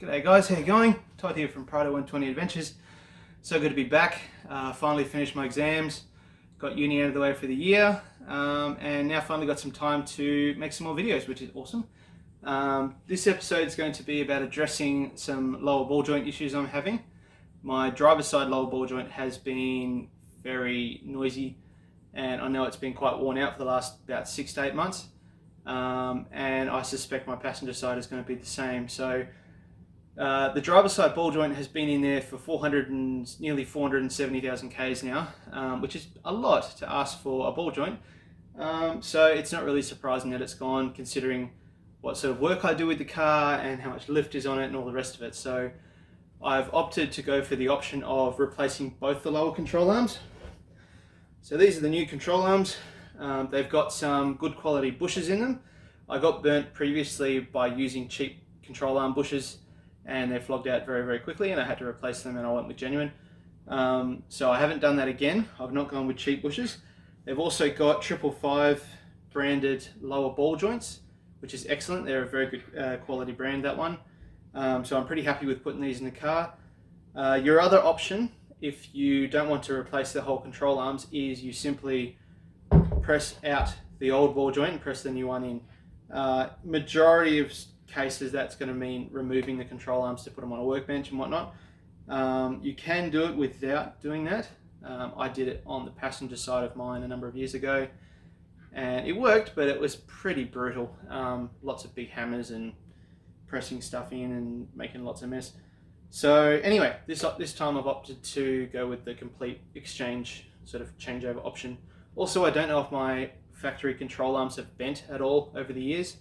G'day guys, how you going? Todd here from Prado 120 Adventures. So good to be back. Finally finished my exams, got uni out of the way for the year, and now finally got some time to make some more videos, which is awesome. This episode is going to be about addressing some lower ball joint issues I'm having. My driver's side lower ball joint has been very noisy, and I know it's been quite worn out for the last about 6 to 8 months. And I suspect my passenger side is going to be the same. So the driver's side ball joint has been in there for nearly 470,000 Ks now, which is a lot to ask for a ball joint. So it's not really surprising that it's gone, considering what sort of work I do with the car and how much lift is on it and all the rest of it. So I've opted to go for the option of replacing both the lower control arms. So these are the new control arms. They've got some good quality bushes in them. I got burnt previously by using cheap control arm bushes, and they flogged out very, very quickly, and I had to replace them, and I went with genuine. So I haven't done that again. I've not gone with cheap bushes. They've also got 555 branded lower ball joints, which is excellent. They're a very good quality brand, that one. So I'm pretty happy with putting these in the car. Your other option, if you don't want to replace the whole control arms, is you simply press out the old ball joint and press the new one in. Majority of cases that's going to mean removing the control arms to put them on a workbench and whatnot. You can do it without doing that. I did it on the passenger side of mine a number of years ago, and it worked, but it was pretty brutal. Lots of big hammers and pressing stuff in and making lots of mess. So anyway, this time I've opted to go with the complete exchange sort of changeover option. Also, I don't know if my factory control arms have bent at all over the years.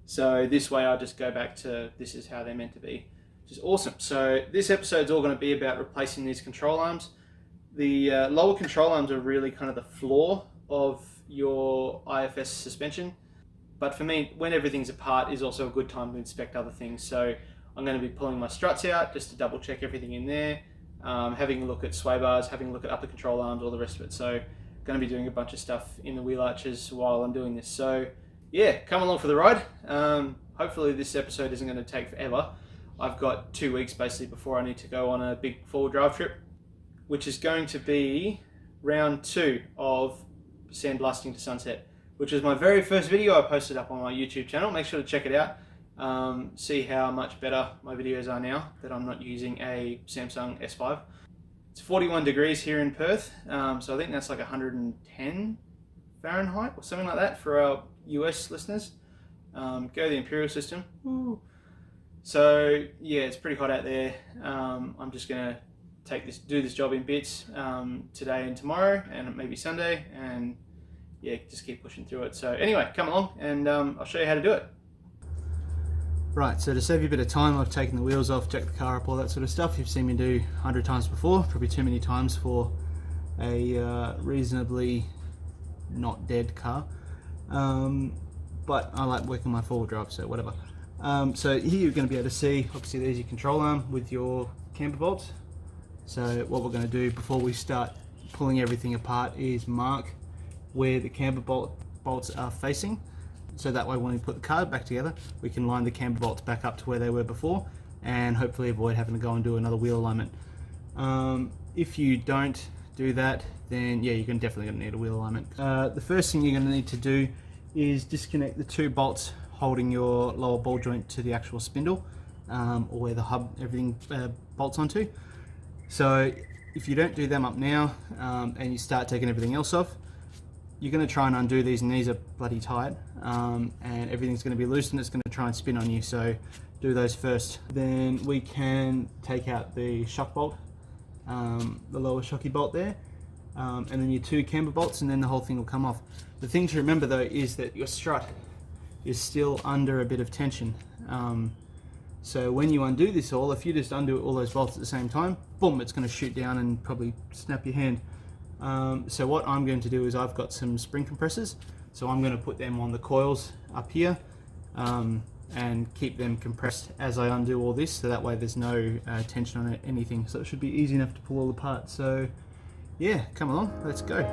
So this way I just go back to this is how they're meant to be, which is awesome. So this episode's all going to be about replacing these control arms. The lower control arms are really kind of the floor of your IFS suspension. But for me, when everything's apart is also a good time to inspect other things. So I'm going to be pulling my struts out just to double check everything in there, having a look at sway bars, having a look at upper control arms, all the rest of it. So going to be doing a bunch of stuff in the wheel arches while I'm doing this. So yeah, come along for the ride. Hopefully this episode isn't going to take forever. I've got 2 weeks basically before I need to go on a big forward drive trip, which is going to be round 2 of sandblasting to sunset, which is my very first video I posted up on my YouTube channel. Make sure to check it out. See how much better my videos are now that I'm not using a Samsung S5. It's 41 degrees here in Perth, so I think that's like 110 Fahrenheit or something like that for our US listeners. Go the Imperial system. Woo. So yeah, it's pretty hot out there. I'm just gonna do this job in bits today and tomorrow, and maybe Sunday, and yeah, just keep pushing through it. So anyway, come along and I'll show you how to do it. Right, so to save you a bit of time, I've taken the wheels off, jacked the car up, all that sort of stuff. You've seen me do 100 times before, probably too many times for a reasonably not dead car. But I like working my forward drive, so whatever. So here you're going to be able to see, obviously there's your control arm with your camber bolts. So what we're going to do before we start pulling everything apart is mark where the camber bolts are facing. So that way when we put the car back together, we can line the camber bolts back up to where they were before and hopefully avoid having to go and do another wheel alignment. If you don't do that, then yeah, you're definitely going to need a wheel alignment. The first thing you're going to need to do is disconnect the 2 bolts holding your lower ball joint to the actual spindle, or where the hub, everything bolts onto. So if you don't do them up now, and you start taking everything else off, you're going to try and undo these, and these are bloody tight, and everything's going to be loose and it's going to try and spin on you, so do those first. Then we can take out the shock bolt, the lower shocky bolt there, and then your 2 camber bolts, and then the whole thing will come off. The thing to remember though is that your strut is still under a bit of tension. So when you undo this all, if you just undo all those bolts at the same time, boom, it's going to shoot down and probably snap your hand. So what I'm going to do is I've got some spring compressors, so I'm going to put them on the coils up here, and keep them compressed as I undo all this, so that way there's no tension on anything. So it should be easy enough to pull all apart. So yeah, come along, let's go.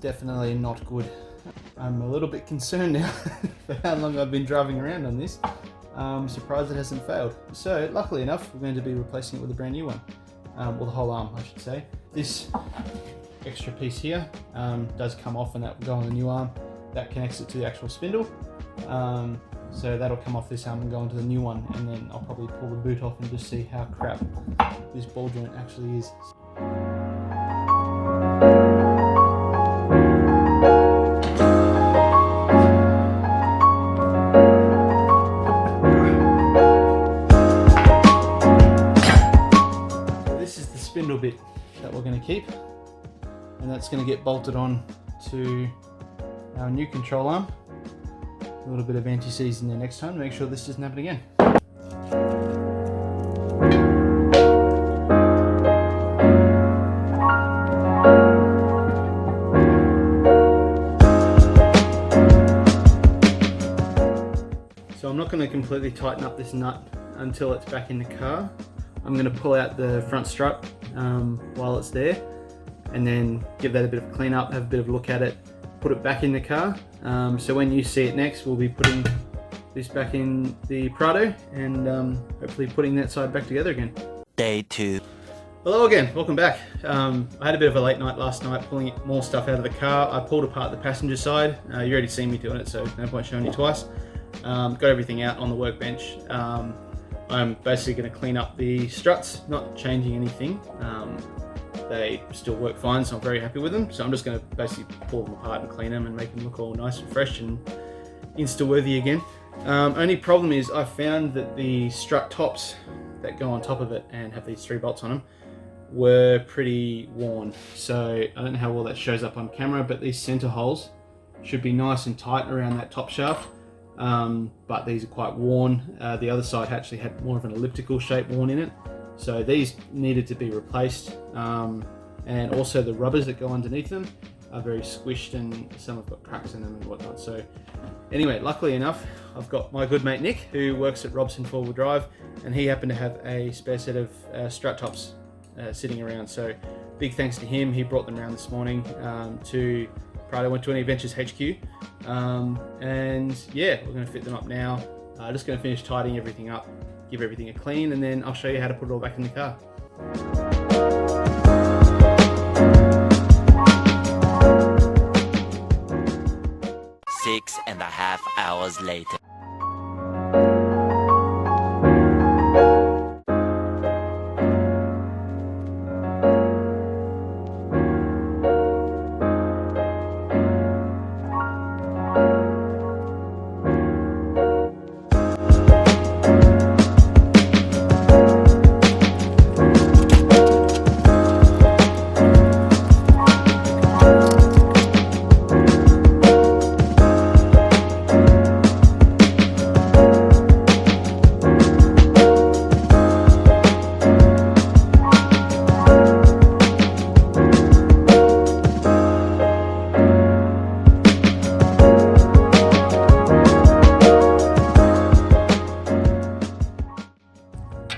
definitely not good. I'm a little bit concerned now for how long I've been driving around on this. I'm surprised it hasn't failed. So luckily enough, we're going to be replacing it with a brand new one. Well, the whole arm, I should say. This extra piece here does come off, and that will go on the new arm. That connects it to the actual spindle. So that'll come off this arm and go onto the new one, and then I'll probably pull the boot off and just see how crap this ball joint actually is. This is the spindle bit that we're going to keep, and that's going to get bolted on to our new control arm. A little bit of anti-seize in there next time to make sure this doesn't happen again. So I'm not going to completely tighten up this nut until it's back in the car. I'm going to pull out the front strut while it's there, and then give that a bit of a clean up, have a bit of a look at it, put it back in the car. So when you see it next, we'll be putting this back in the Prado and hopefully putting that side back together again. Day 2. Hello again, welcome back. I had a bit of a late night last night pulling more stuff out of the car. I pulled apart the passenger side. You already seen me doing it, so no point showing you twice. Got everything out on the workbench. I'm basically going to clean up the struts, not changing anything. They still work fine, so I'm very happy with them. So I'm just going to basically pull them apart and clean them and make them look all nice and fresh and Insta-worthy again. Only problem is I found that the strut tops that go on top of it and have these 3 bolts on them were pretty worn. So I don't know how well that shows up on camera, but these center holes should be nice and tight around that top shaft. But these are quite worn. The other side actually had more of an elliptical shape worn in it. So these needed to be replaced, and also the rubbers that go underneath them are very squished, and some have got cracks in them and whatnot. So anyway, luckily enough, I've got my good mate Nick, who works at Robson 4-wheel drive, and he happened to have a spare set of strut tops sitting around. So big thanks to him. He brought them around this morning to Prado 120 Adventures HQ, and yeah, we're going to fit them up now. Just going to finish tidying everything up, give everything a clean, and then I'll show you how to put it all back in the car. 6.5 hours later.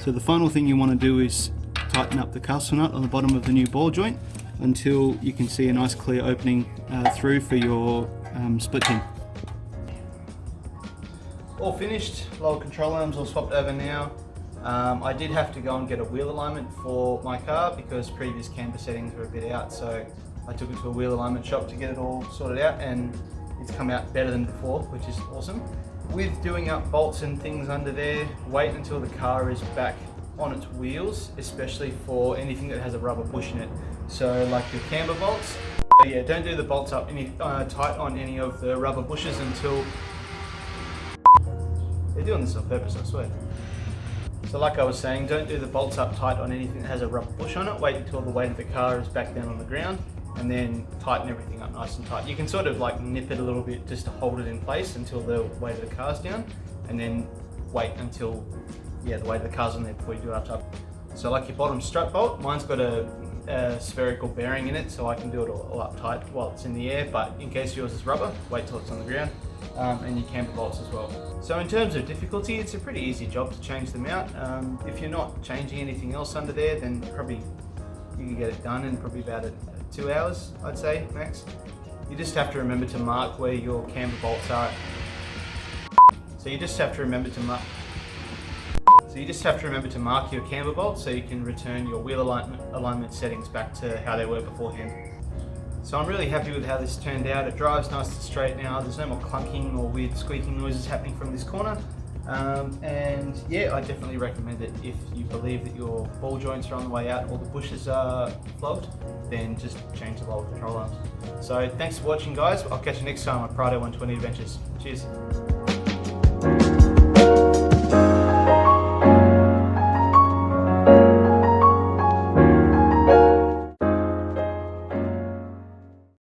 So the final thing you want to do is tighten up the castle nut on the bottom of the new ball joint until you can see a nice clear opening through for your split pin. All finished, lower control arms all swapped over now. I did have to go and get a wheel alignment for my car because previous camber settings were a bit out, so I took it to a wheel alignment shop to get it all sorted out, and it's come out better than before, which is awesome. With doing up bolts and things under there, wait until the car is back on its wheels, especially for anything that has a rubber bush in it. So like your camber bolts, yeah, don't do the bolts up any tight on any of the rubber bushes until... They're doing this on purpose, I swear. So like I was saying, don't do the bolts up tight on anything that has a rubber bush on it. Wait until the weight of the car is back down on the ground, and then tighten everything up nice and tight. You can sort of like nip it a little bit just to hold it in place until the weight of the car's down, and then wait until the weight of the car's on there before you do it up top. So like your bottom strut bolt, mine's got a spherical bearing in it, so I can do it all up tight while it's in the air, but in case yours is rubber, wait till it's on the ground. And your camber bolts as well. So in terms of difficulty, it's a pretty easy job to change them out. If you're not changing anything else under there, then probably you can get it done in probably about 2 hours, I'd say, max. you just have to remember to mark where your camber bolts are. So you just have to remember to mark your camber bolts so you can return your wheel alignment settings back to how they were beforehand. So I'm really happy with how this turned out. It drives nice and straight now. There's no more clunking or weird squeaking noises happening from this corner. And yeah, I definitely recommend it. If you believe that your ball joints are on the way out or the bushes are flogged, then just change the lower control arms. So thanks for watching, guys. I'll catch you next time on Prado 120 Adventures. Cheers.